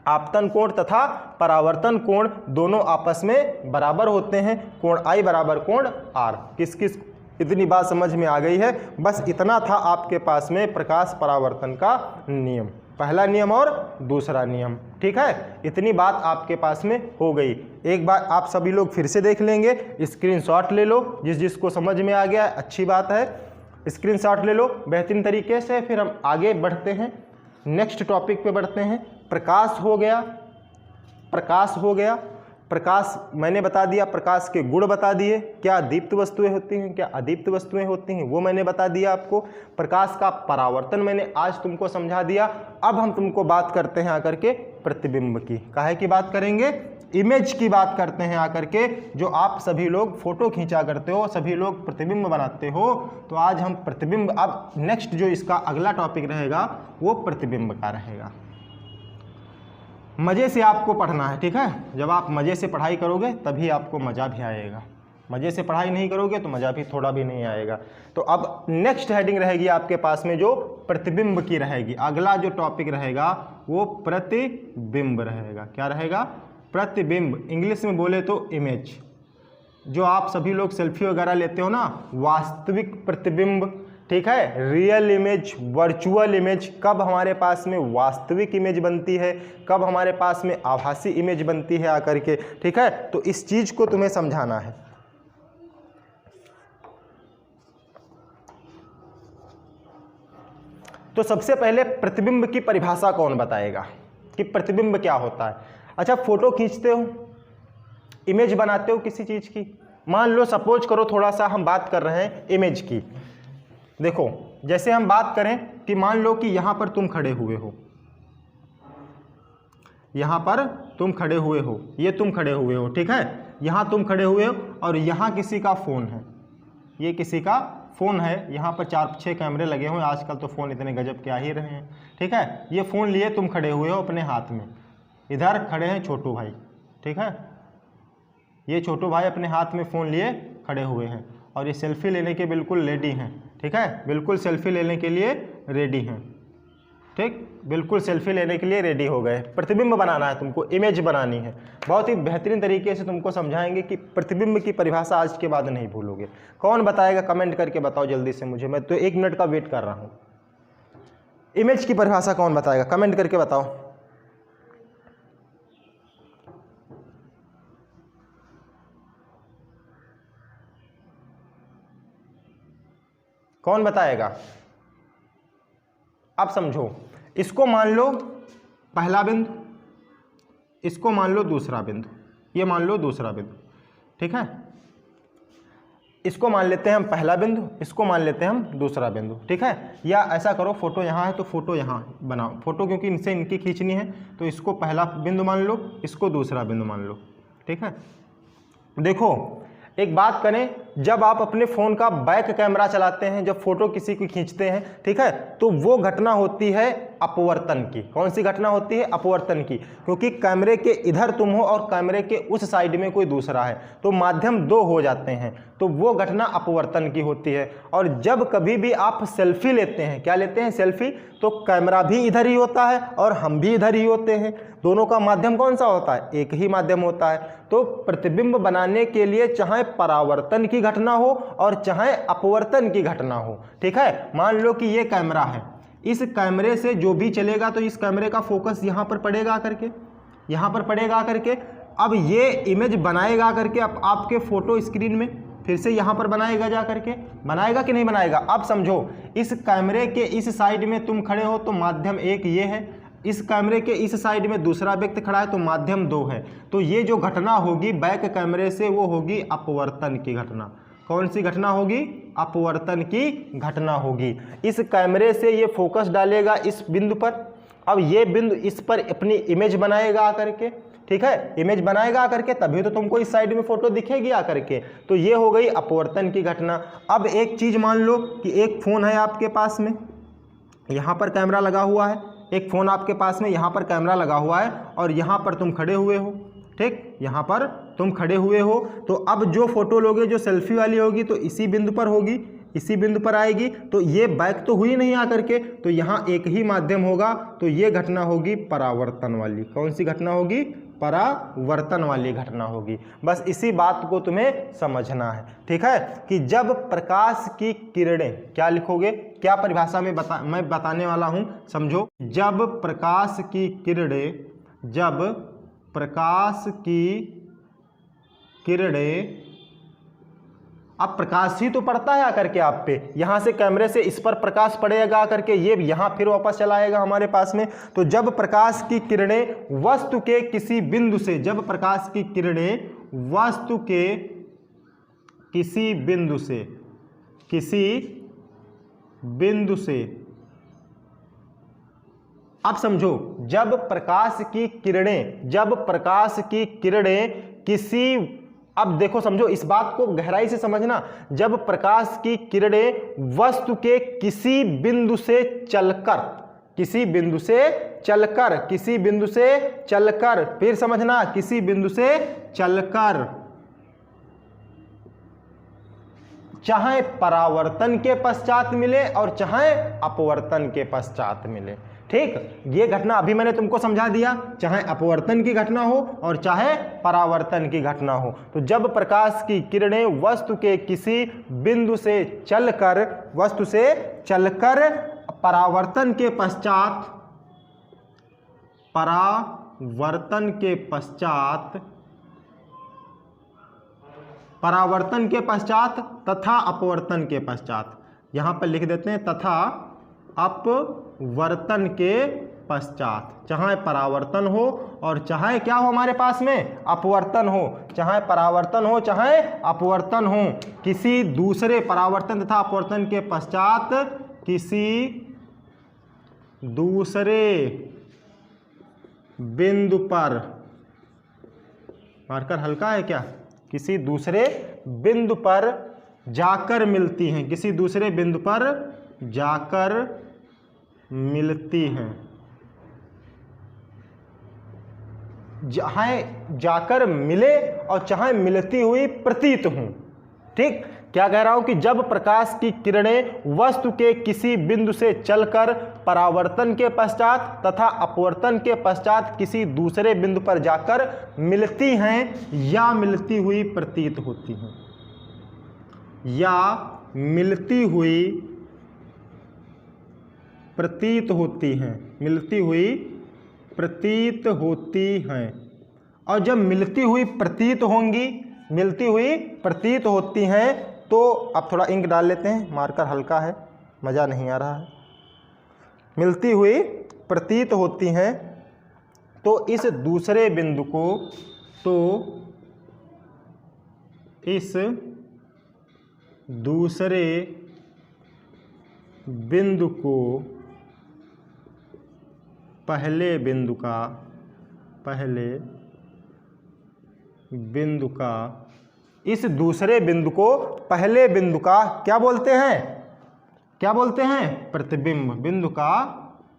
आपतन कोण तथा परावर्तन कोण दोनों आपस में बराबर होते हैं। कोण आई बराबर कोण आर। किस किस इतनी बात समझ में आ गई है? बस इतना था आपके पास में प्रकाश परावर्तन का नियम, पहला नियम और दूसरा नियम। ठीक है, इतनी बात आपके पास में हो गई। एक बार आप सभी लोग फिर से देख लेंगे, स्क्रीनशॉट ले लो, जिस जिसको समझ में आ गया अच्छी बात है, स्क्रीनशॉट ले लो बेहतरीन तरीके से। फिर हम आगे बढ़ते हैं, नेक्स्ट टॉपिक पे बढ़ते हैं। प्रकाश हो गया, प्रकाश हो गया। प्रकाश मैंने बता दिया, प्रकाश के गुण बता दिए, क्या दीप्त वस्तुएं होती हैं, क्या अदीप्त वस्तुएं होती हैं, वो मैंने बता दिया आपको। प्रकाश का परावर्तन मैंने आज तुमको समझा दिया। अब हम तुमको बात करते हैं आकर के प्रतिबिंब की। काहे की बात करेंगे? इमेज की बात करते हैं आकर के। जो आप सभी लोग फोटो खींचा करते हो, सभी लोग प्रतिबिंब बनाते हो, तो आज हम प्रतिबिंब, अब नेक्स्ट जो इसका अगला टॉपिक रहेगा वो प्रतिबिंब का रहेगा। मज़े से आपको पढ़ना है, ठीक है? जब आप मज़े से पढ़ाई करोगे तभी आपको मज़ा भी आएगा। मज़े से पढ़ाई नहीं करोगे तो मज़ा भी थोड़ा भी नहीं आएगा। तो अब नेक्स्ट हेडिंग रहेगी आपके पास में जो प्रतिबिंब की रहेगी। अगला जो टॉपिक रहेगा वो प्रतिबिंब रहेगा। क्या रहेगा? प्रतिबिंब। इंग्लिश में बोले तो इमेज। जो आप सभी लोग सेल्फी वगैरह लेते हो ना, वास्तविक प्रतिबिंब, ठीक है, रियल इमेज, वर्चुअल इमेज। कब हमारे पास में वास्तविक इमेज बनती है, कब हमारे पास में आभासी इमेज बनती है आकर के, ठीक है? तो इस चीज को तुम्हें समझाना है। तो सबसे पहले प्रतिबिंब की परिभाषा कौन बताएगा कि प्रतिबिंब क्या होता है? अच्छा, फोटो खींचते हो, इमेज बनाते हो किसी चीज की। मान लो सपोज करो, थोड़ा सा हम बात कर रहे हैं इमेज की। देखो, जैसे हम बात करें कि मान लो कि यहां पर तुम खड़े हुए हो, यहां पर तुम खड़े हुए हो, ये तुम खड़े हुए हो, ठीक है? यहां तुम खड़े हुए हो और यहां किसी का फोन है, ये किसी का फोन है। यहां पर 4-6 कैमरे लगे हुए हैं, आजकल तो फोन इतने गजब के आ ही रहे हैं, ठीक है? ये फोन लिए तुम खड़े हुए हो अपने हाथ में। इधर खड़े हैं छोटू भाई, ठीक है? ये छोटू भाई अपने हाथ में फोन लिए खड़े हुए हैं और ये सेल्फी लेने के बिल्कुल रेडी हैं, ठीक है? बिल्कुल सेल्फी लेने के लिए रेडी हैं, ठीक? बिल्कुल सेल्फी लेने के लिए रेडी हो गए। प्रतिबिंब बनाना है तुमको, इमेज बनानी है। बहुत ही बेहतरीन तरीके से तुमको समझाएंगे कि प्रतिबिंब की परिभाषा आज के बाद नहीं भूलोगे। कौन बताएगा? कमेंट करके बताओ जल्दी से मुझे, मैं तो 1 मिनट का वेट कर रहा हूँ। इमेज की परिभाषा कौन बताएगा? कमेंट करके बताओ। कौन बताएगा? अब समझो, इसको मान लो पहला बिंदु, इसको मान लो दूसरा बिंदु, ये मान लो दूसरा बिंदु, ठीक है। इसको मान लेते हैं हम पहला बिंदु, इसको मान लेते हैं हम दूसरा बिंदु, ठीक है। या ऐसा करो, फोटो यहाँ है तो फोटो यहाँ बनाओ, फोटो क्योंकि इनसे इनकी खींचनी है तो इसको पहला बिंदु मान लो, इसको दूसरा बिंदु मान लो, ठीक है। देखो एक बात करें, जब आप अपने फ़ोन का बैक कैमरा चलाते हैं, जब फोटो किसी की खींचते हैं, ठीक है, तो वो घटना होती है अपवर्तन की। कौन सी घटना होती है? अपवर्तन की, क्योंकि कैमरे के इधर तुम हो और कैमरे के उस साइड में कोई दूसरा है, तो माध्यम दो हो जाते हैं, तो वो घटना अपवर्तन की होती है। और जब कभी भी आप सेल्फी लेते हैं, क्या लेते हैं? सेल्फी, तो कैमरा भी इधर ही होता है और हम भी इधर ही होते हैं, दोनों का माध्यम कौन सा होता है? एक ही माध्यम होता है। तो प्रतिबिंब बनाने के लिए चाहे परावर्तन की घटना हो और चाहे अपवर्तन की घटना हो, ठीक है। मान लो कि ये कैमरा है, इस कैमरे से जो भी चलेगा तो इस कैमरे का फोकस यहाँ पर पड़ेगा करके, यहाँ पर पड़ेगा करके। अब ये इमेज बनाएगा करके आपके फोटो स्क्रीन में, फिर से यहाँ पर बनाएगा जा करके, बनाएगा कि नहीं बनाएगा? अब समझो, इस कैमरे के इस साइड में तुम खड़े हो तो माध्यम एक ये है, इस कैमरे के इस साइड में दूसरा व्यक्ति खड़ा है तो माध्यम दो है। तो ये जो घटना होगी बैक कैमरे से, वो होगी अपवर्तन की घटना। कौन सी घटना होगी? अपवर्तन की घटना होगी। इस कैमरे से ये फोकस डालेगा इस बिंदु पर, अब ये बिंदु इस पर अपनी इमेज बनाएगा आकर के, ठीक है, इमेज बनाएगा आकर के, तभी तो तुमको इस साइड में फोटो दिखेगी आकर के। तो ये हो गई अपवर्तन की घटना। अब एक चीज मान लो कि एक फोन है आपके पास में, यहाँ पर कैमरा लगा हुआ है, एक फ़ोन आपके पास में, यहाँ पर कैमरा लगा हुआ है और यहाँ पर तुम खड़े हुए हो, ठीक, यहाँ पर तुम खड़े हुए हो। तो अब जो फोटो लोगे, जो सेल्फी वाली होगी, तो इसी बिंदु पर होगी, इसी बिंदु पर आएगी। तो ये बैक तो हुई नहीं आकर के, तो यहाँ एक ही माध्यम होगा, तो ये घटना होगी परावर्तन वाली। कौन सी घटना होगी? परावर्तन वाली घटना होगी। बस इसी बात को तुम्हें समझना है, ठीक है, कि जब प्रकाश की किरणें, क्या लिखोगे, क्या परिभाषा में मैं बताने वाला हूं, समझो। जब प्रकाश की किरणें, जब प्रकाश की किरणें, अब प्रकाश ही तो पड़ता है आकर के आप पे, यहाँ से कैमरे से इस पर प्रकाश पड़ेगा आकर के, ये यहाँ फिर वापस चला आएगा हमारे पास में। तो जब प्रकाश की किरणें वस्तु के किसी बिंदु से, जब प्रकाश की किरणें वस्तु के किसी बिंदु से, किसी बिंदु से, अब समझो, जब प्रकाश की किरणें, जब प्रकाश की किरणें किसी, अब देखो समझो, इस बात को गहराई से समझना, जब प्रकाश की किरणें वस्तु के किसी बिंदु से चलकर, किसी बिंदु से चलकर, किसी बिंदु से चलकर, फिर समझना, किसी बिंदु से चलकर, चाहे परावर्तन के पश्चात मिले और चाहे अपवर्तन के पश्चात मिले, ठीक। ये घटना अभी मैंने तुमको समझा दिया, चाहे अपवर्तन की घटना हो और चाहे परावर्तन की घटना हो। तो जब प्रकाश की किरणें वस्तु के किसी बिंदु से चलकर, वस्तु से चलकर परावर्तन के पश्चात, परावर्तन के पश्चात, परावर्तन के पश्चात तथा अपवर्तन के पश्चात, यहां पर लिख देते हैं तथा अपवर्तन के पश्चात, चाहे परावर्तन हो और चाहे क्या हो हमारे पास में, अपवर्तन हो, चाहे परावर्तन हो चाहे अपवर्तन हो, किसी दूसरे, परावर्तन तथा अपवर्तन के पश्चात किसी दूसरे बिंदु पर, मार्कर हल्का है क्या, किसी दूसरे बिंदु पर जाकर मिलती हैं, किसी दूसरे बिंदु पर जाकर मिलती हैं, चाहे जाकर मिले और चाहे मिलती हुई प्रतीत हों, ठीक। क्या कह रहा हूं कि जब प्रकाश की किरणें वस्तु के किसी बिंदु से चलकर परावर्तन के पश्चात तथा अपवर्तन के पश्चात किसी दूसरे बिंदु पर जाकर मिलती हैं या मिलती हुई प्रतीत होती हैं, या मिलती हुई प्रतीत होती हैं, मिलती हुई प्रतीत होती हैं। और जब मिलती हुई प्रतीत होंगी, मिलती हुई प्रतीत होती हैं, तो अब थोड़ा इंक डाल लेते हैं, मार्कर हल्का है, मज़ा नहीं आ रहा है। मिलती हुई प्रतीत होती हैं, तो इस दूसरे बिंदु को, तो इस दूसरे बिंदु को पहले बिंदु का इस दूसरे बिंदु को पहले बिंदु का क्या बोलते हैं? क्या बोलते हैं? प्रतिबिंब। बिंदु का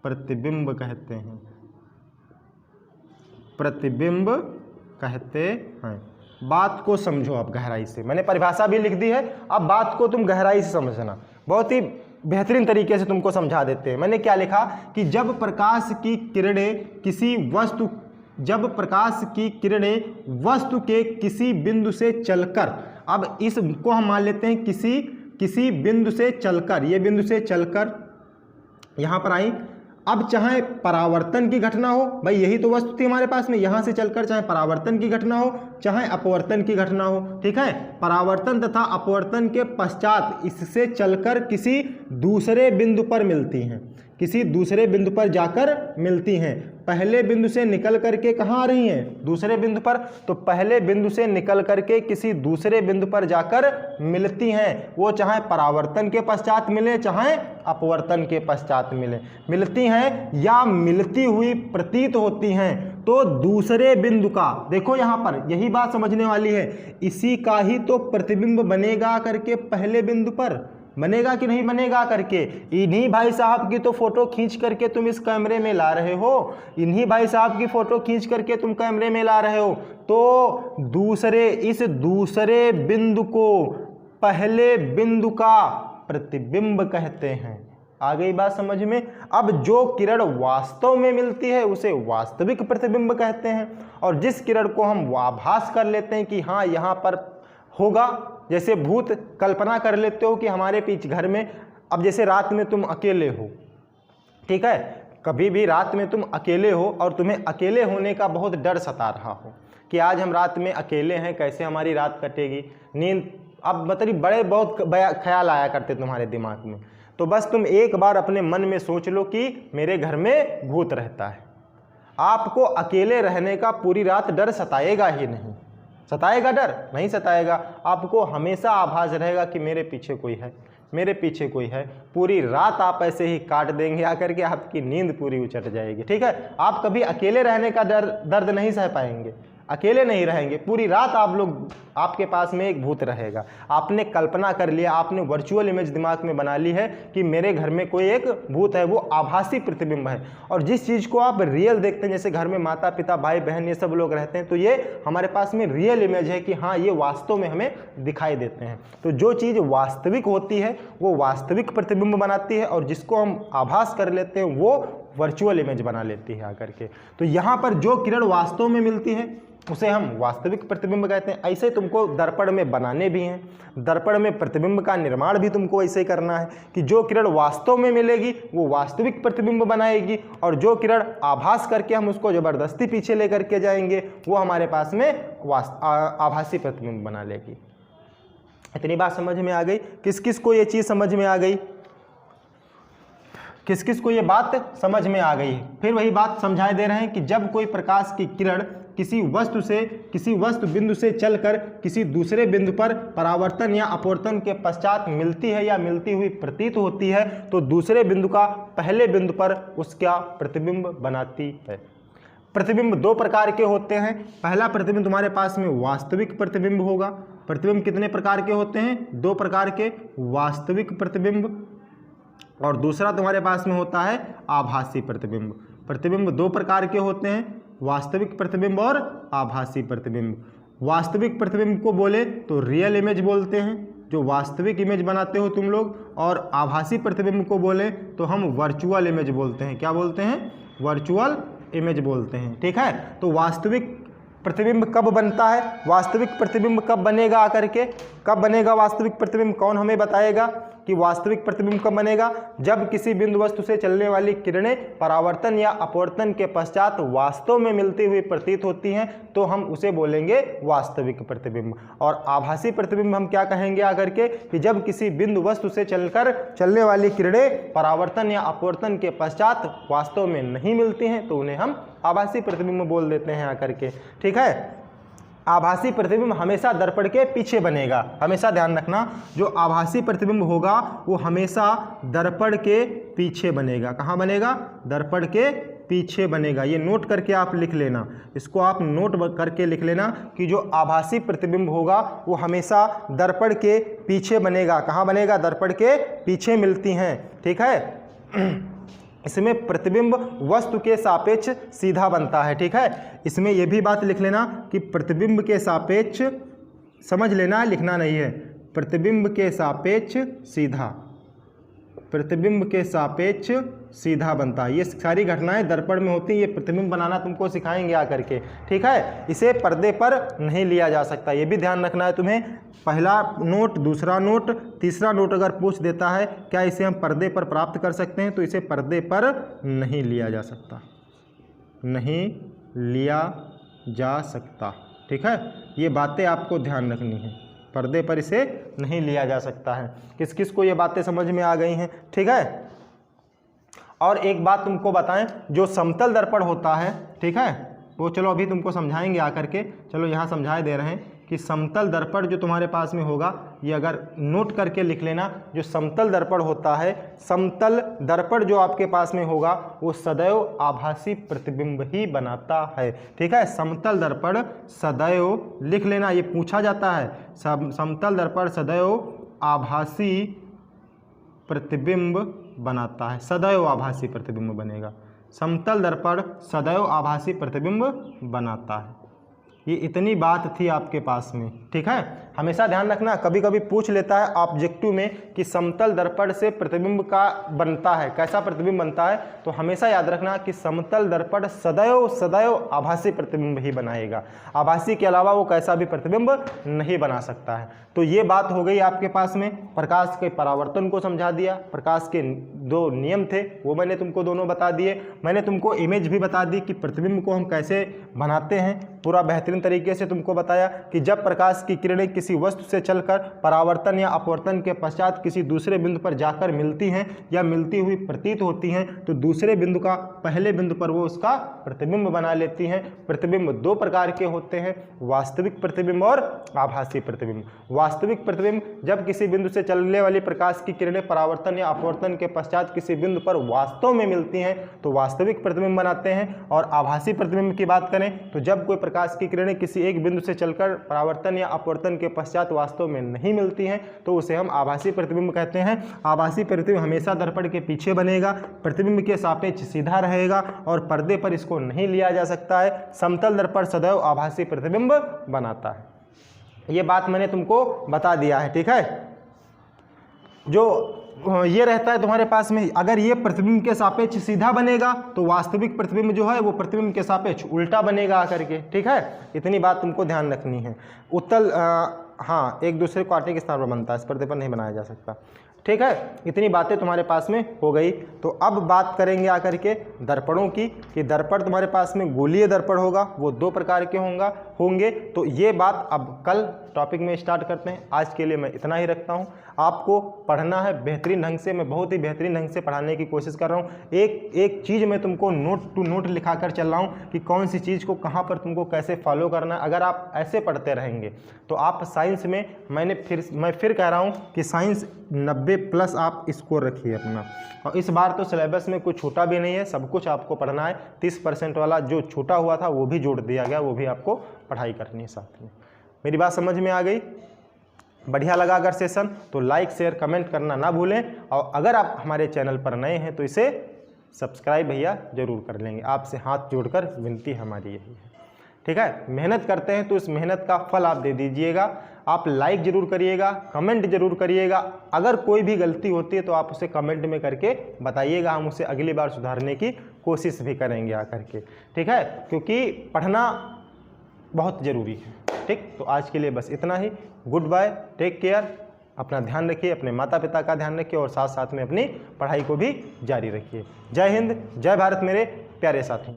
प्रतिबिंब कहते हैं, प्रतिबिंब कहते हैं। बात को समझो आप गहराई से, मैंने परिभाषा भी लिख दी है, अब बात को तुम गहराई से समझना, बहुत ही बेहतरीन तरीके से तुमको समझा देते हैं। मैंने क्या लिखा कि जब प्रकाश की किरणें वस्तु के किसी बिंदु से चलकर, अब इसको हम मान लेते हैं किसी बिंदु से चलकर, ये बिंदु से चलकर यहाँ पर आई, अब चाहे परावर्तन की घटना हो, भाई यही तो वस्तु थी हमारे पास में, यहाँ से चलकर चाहे परावर्तन की घटना हो चाहे अपवर्तन की घटना हो, ठीक है, परावर्तन तथा अपवर्तन के पश्चात इससे चलकर किसी दूसरे बिंदु पर मिलती हैं, किसी दूसरे बिंदु पर जाकर मिलती हैं। पहले बिंदु से निकल करके कहाँ आ रही हैं? दूसरे बिंदु पर। तो पहले बिंदु से निकल करके किसी दूसरे बिंदु पर जाकर मिलती हैं, वो चाहे परावर्तन के पश्चात मिले चाहे अपवर्तन के पश्चात मिलती हैं या मिलती हुई प्रतीत होती हैं। तो दूसरे बिंदु का, देखो यहाँ पर यही बात समझने वाली है, इसी का ही तो प्रतिबिंब बनेगा करके पहले बिंदु पर, बनेगा कि नहीं बनेगा करके। इन्हीं भाई साहब की तो फोटो खींच करके तुम इस कैमरे में ला रहे हो, इन्हीं भाई साहब की फोटो खींच करके तुम कैमरे में ला रहे हो। तो इस दूसरे बिंदु को पहले बिंदु का प्रतिबिंब कहते हैं। आ गई बात समझ में? अब जो किरण वास्तव में मिलती है उसे वास्तविक प्रतिबिंब कहते हैं, और जिस किरण को हम आभास कर लेते हैं कि हाँ यहाँ पर होगा, जैसे भूत कल्पना कर लेते हो कि हमारे पीछे घर में, अब जैसे रात में तुम अकेले हो, ठीक है, कभी भी रात में तुम अकेले हो और तुम्हें अकेले होने का बहुत डर सता रहा हो कि आज हम रात में अकेले हैं, कैसे हमारी रात कटेगी, नींद, अब मतलब बड़े बहुत ख्याल आया करते तुम्हारे दिमाग में। तो बस तुम एक बार अपने मन में सोच लो कि मेरे घर में भूत रहता है। आपको अकेले रहने का पूरी रात डर सताएगा ही नहीं। सताएगा डर? नहीं सताएगा। आपको हमेशा आभास रहेगा कि मेरे पीछे कोई है, मेरे पीछे कोई है। पूरी रात आप ऐसे ही काट देंगे आकर के, आपकी नींद पूरी उचट जाएगी, ठीक है। आप कभी अकेले रहने का दर्द नहीं सह पाएंगे, अकेले नहीं रहेंगे। पूरी रात आप लोग, आपके पास में एक भूत रहेगा। आपने कल्पना कर लिया, आपने वर्चुअल इमेज दिमाग में बना ली है कि मेरे घर में कोई एक भूत है, वो आभासी प्रतिबिंब है। और जिस चीज़ को आप रियल देखते हैं, जैसे घर में माता पिता भाई बहन ये सब लोग रहते हैं, तो ये हमारे पास में रियल इमेज है कि हाँ ये वास्तव में हमें दिखाई देते हैं। तो जो चीज़ वास्तविक होती है वो वास्तविक प्रतिबिंब बनाती है, और जिसको हम आभास कर लेते हैं वो वर्चुअल इमेज बना लेती है आकर के। तो यहाँ पर जो किरण वास्तव में मिलती है उसे हम वास्तविक प्रतिबिंब कहते हैं। ऐसे तुमको दर्पण में बनाने भी हैं, दर्पण में प्रतिबिंब का निर्माण भी तुमको ऐसे ही करना है कि जो किरण वास्तव में मिलेगी वो वास्तविक प्रतिबिंब बनाएगी, और जो किरण आभास करके हम उसको ज़बरदस्ती पीछे लेकर के जाएंगे वो हमारे पास में आभासी प्रतिबिंब बना लेगी। इतनी बात समझ में आ गई? किस किस को ये चीज़ समझ में आ गई? किस किस को ये बात समझ में आ गई? फिर वही बात समझाए दे रहे हैं कि जब कोई प्रकाश की किरण किसी वस्तु बिंदु से चलकर किसी दूसरे बिंदु पर परावर्तन या अपवर्तन के पश्चात मिलती है या मिलती हुई प्रतीत होती है, तो दूसरे बिंदु का पहले बिंदु पर उसका प्रतिबिंब बनाती है। प्रतिबिंब दो प्रकार के होते हैं। पहला प्रतिबिंब तुम्हारे पास में वास्तविक प्रतिबिंब होगा। प्रतिबिंब कितने प्रकार के होते हैं? दो प्रकार के, वास्तविक प्रतिबिंब, और दूसरा तुम्हारे पास में होता है आभासी प्रतिबिंब। प्रतिबिंब दो प्रकार के होते हैं, वास्तविक प्रतिबिंब और आभासी प्रतिबिंब। वास्तविक प्रतिबिंब को बोले तो रियल इमेज बोलते हैं, जो वास्तविक इमेज बनाते हो तुम लोग, और आभासी प्रतिबिंब को बोले तो हम वर्चुअल इमेज बोलते हैं। क्या बोलते हैं? वर्चुअल इमेज बोलते हैं, ठीक है। तो वास्तविक प्रतिबिंब कब बनता है, वास्तविक प्रतिबिंब कब बनेगा आकर के, कब बनेगा वास्तविक प्रतिबिंब, कौन हमें बताएगा कि वास्तविक प्रतिबिंब कब बनेगा? जब किसी बिंदु वस्तु से चलने वाली किरणें परावर्तन या अपवर्तन के पश्चात वास्तव में मिलती हुई प्रतीत होती हैं तो हम उसे बोलेंगे वास्तविक प्रतिबिंब। और आभासी प्रतिबिंब हम क्या कहेंगे आकर के कि जब किसी बिंदु वस्तु से चलने वाली किरणें परावर्तन या अपवर्तन के पश्चात वास्तव में नहीं मिलती हैं तो उन्हें हम आभासी प्रतिबिंब बोल देते हैं आकर के। ठीक है, आभासी प्रतिबिंब हमेशा दर्पण के पीछे बनेगा। हमेशा ध्यान रखना, जो आभासी प्रतिबिंब होगा वो हमेशा दर्पण के पीछे बनेगा। कहाँ बनेगा? दर्पण के पीछे बनेगा। ये नोट करके आप लिख लेना, इसको आप नोट करके लिख लेना कि जो आभासी प्रतिबिंब होगा वो हमेशा दर्पण के पीछे बनेगा। कहाँ बनेगा? दर्पण के पीछे मिलती हैं। ठीक है, इसमें प्रतिबिंब वस्तु के सापेक्ष सीधा बनता है। ठीक है, इसमें यह भी बात लिख लेना कि प्रतिबिंब के सापेक्ष, समझ लेना, लिखना नहीं है, प्रतिबिंब के सापेक्ष सीधा, प्रतिबिंब के सापेक्ष सीधा बनता है। ये सारी घटनाएं दर्पण में होती हैं, ये प्रतिबिंब बनाना तुमको सिखाएंगे आकर के। ठीक है, इसे पर्दे पर नहीं लिया जा सकता, ये भी ध्यान रखना है तुम्हें। पहला नोट, दूसरा नोट, तीसरा नोट अगर पूछ देता है क्या इसे हम पर्दे पर प्राप्त कर सकते हैं, तो इसे पर्दे पर नहीं लिया जा सकता, नहीं लिया जा सकता। ठीक है, ये बातें आपको ध्यान रखनी है, पर्दे पर इसे नहीं लिया जा सकता है। किस किस को ये बातें समझ में आ गई हैं? ठीक है, और एक बात तुमको बताएं, जो समतल दर्पण होता है, ठीक है, वो चलो अभी तुमको समझाएंगे आकर के। चलो यहाँ समझाए दे रहे हैं कि समतल दर्पण जो तुम्हारे पास में होगा, ये अगर नोट करके लिख लेना, जो समतल दर्पण होता है, समतल दर्पण जो आपके पास में होगा वो सदैव आभासी प्रतिबिंब ही बनाता है। ठीक है, समतल दर्पण सदैव, लिख लेना, ये पूछा जाता है, समतल दर्पण सदैव आभासी प्रतिबिंब बनाता है, सदैव आभासी प्रतिबिंब बनेगा। समतल दर्पण सदैव आभासी प्रतिबिंब बनाता है। ये इतनी बात थी आपके पास में। ठीक है, हमेशा ध्यान रखना, कभी कभी पूछ लेता है ऑब्जेक्टिव में कि समतल दर्पण से प्रतिबिंब का बनता है, कैसा प्रतिबिंब बनता है, तो हमेशा याद रखना कि समतल दर्पण सदैव सदैव आभासी प्रतिबिंब ही बनाएगा। आभासी के अलावा वो कैसा भी प्रतिबिंब नहीं बना सकता है। तो ये बात हो गई आपके पास में, प्रकाश के परावर्तन को समझा दिया, प्रकाश के दो नियम थे वो मैंने तुमको दोनों बता दिए, मैंने तुमको इमेज भी बता दी कि प्रतिबिंब को हम कैसे बनाते हैं, पूरा बेहतरीन तरीके से तुमको बताया कि जब प्रकाश की किरणें किसी वस्तु से चलकर परावर्तन या अपवर्तन के पश्चात किसी दूसरे बिंदु पर जाकर मिलती हैं या मिलती हुई प्रतीत होती हैं तो दूसरे बिंदु का पहले बिंदु पर वो उसका प्रतिबिंब बना लेती हैं। प्रतिबिंब दो प्रकार के होते हैं, वास्तविक प्रतिबिंब और आभासी प्रतिबिंब। वास्तविक प्रतिबिंब जब किसी बिंदु से चलने वाली प्रकाश की किरणें परावर्तन या अपवर्तन के पश्चात किसी बिंदु पर वास्तव में मिलती हैं तो वास्तविक प्रतिबिंब बनाते हैं। और आभासी प्रतिबिंब की बात करें तो जब कोई प्रकाश की किरणें किसी एक बिंदु से चलकर परावर्तन या अपवर्तन के पश्चात वास्तव में नहीं मिलती हैं तो उसे हम आभासी प्रतिबिंब कहते हैं। आभासी प्रतिबिंब हमेशा दर्पण के पीछे बनेगा, प्रतिबिंब के सापेक्ष सीधा रहेगा और पर्दे पर इसको नहीं लिया जा सकता है। समतल दर्पण सदैव आभासी प्रतिबिंब बनाता है। ये बात मैंने तुमको बता दिया है। ठीक है, जो ये रहता है तुम्हारे पास में, अगर ये प्रतिबिंब के सापेक्ष सीधा बनेगा तो वास्तविक प्रतिबिंब जो है वो प्रतिबिंब के सापेक्ष उल्टा बनेगा आकर के। ठीक है, इतनी बात तुमको ध्यान रखनी है। उत्तल हाँ, एक दूसरे को काटने के स्थान पर बनता है, इस पर्दे पर नहीं बनाया जा सकता। ठीक है, इतनी बातें तुम्हारे पास में हो गई। तो अब बात करेंगे आकर के दर्पणों की कि दर्पण तुम्हारे पास में गोलीय दर्पण होगा, वो दो प्रकार के होंगे। तो ये बात अब कल टॉपिक में स्टार्ट करते हैं। आज के लिए मैं इतना ही रखता हूँ। आपको पढ़ना है बेहतरीन ढंग से, मैं बहुत ही बेहतरीन ढंग से पढ़ाने की कोशिश कर रहा हूँ। एक चीज़ मैं तुमको नोट टू नोट लिखा कर चल रहा हूँ कि कौन सी चीज़ को कहाँ पर तुमको कैसे फॉलो करना है। अगर आप ऐसे पढ़ते रहेंगे तो आप साइंस में, मैं फिर कह रहा हूँ कि साइंस 90+ आप स्कोर रखिए अपना। और इस बार तो सिलेबस में कुछ छूटा भी नहीं है, सब कुछ आपको पढ़ना है। 30% वाला जो छूटा हुआ था वो भी जोड़ दिया गया, वो भी आपको पढ़ाई करनी है साथ में। मेरी बात समझ में आ गई? बढ़िया लगा अगर सेशन तो लाइक शेयर कमेंट करना ना भूलें। और अगर आप हमारे चैनल पर नए हैं तो इसे सब्सक्राइब भैया जरूर कर लेंगे। आपसे हाथ जोड़कर विनती हमारी यही है। ठीक है, मेहनत करते हैं तो इस मेहनत का फल आप दे दीजिएगा। आप लाइक जरूर करिएगा, कमेंट जरूर करिएगा। अगर कोई भी गलती होती है तो आप उसे कमेंट में करके बताइएगा, हम उसे अगली बार सुधारने की कोशिश भी करेंगे आकर के। ठीक है, क्योंकि पढ़ना बहुत ज़रूरी है। ठीक, तो आज के लिए बस इतना ही। गुड बाय, टेक केयर, अपना ध्यान रखिए, अपने माता पिता का ध्यान रखिए और साथ साथ में अपनी पढ़ाई को भी जारी रखिए। जय हिंद, जय भारत मेरे प्यारे साथियों।